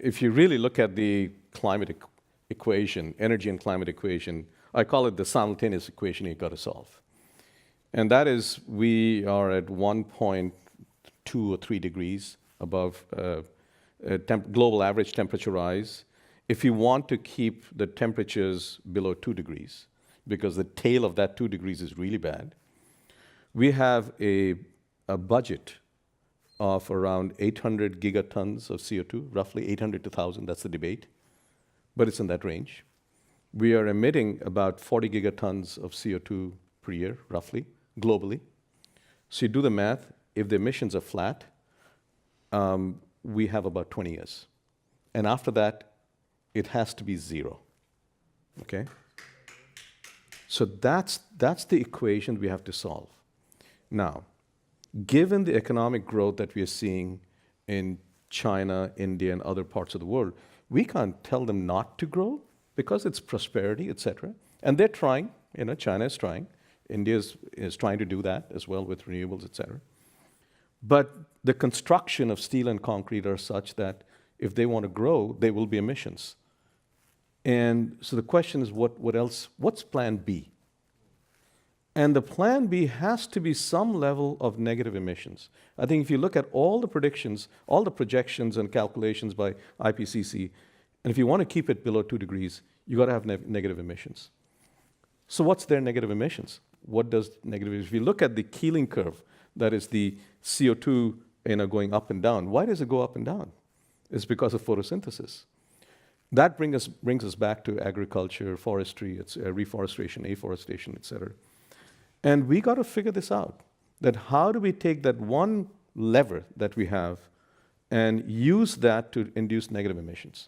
if you really look at the climate equation, energy and climate equation, I call it the simultaneous equation you've got to solve. And that is, we are at 1.2 or 3 degrees above global average temperature rise. If you want to keep the temperatures below 2 degrees, because the tail of that 2 degrees is really bad, we have a budget of around 800 gigatons of CO2, roughly 800 to 1,000, that's the debate, but it's in that range. We are emitting about 40 gigatons of CO2 per year, roughly, globally. So you do the math, if the emissions are flat, we have about 20 years. And after that, it has to be zero, okay? So that's the equation we have to solve. Now, given the economic growth that we are seeing in China, India, and other parts of the world, we can't tell them not to grow because it's prosperity, et cetera. And they're trying, China is trying. India is trying to do that as well with renewables, et cetera. But the construction of steel and concrete are such that if they want to grow, there will be emissions. And so the question is, what else? What's plan B? And the plan B has to be some level of negative emissions. I think if you look at all the predictions, all the projections and calculations by IPCC, and if you want to keep it below 2 degrees, you've got to have negative emissions. So what's their negative emissions? What does negative, if you look at the Keeling curve, that is the CO2 going up and down, why does it go up and down? It's because of photosynthesis. That brings us back to agriculture, forestry, reforestation, afforestation, et cetera. And we got to figure this out, that how do we take that one lever that we have and use that to induce negative emissions?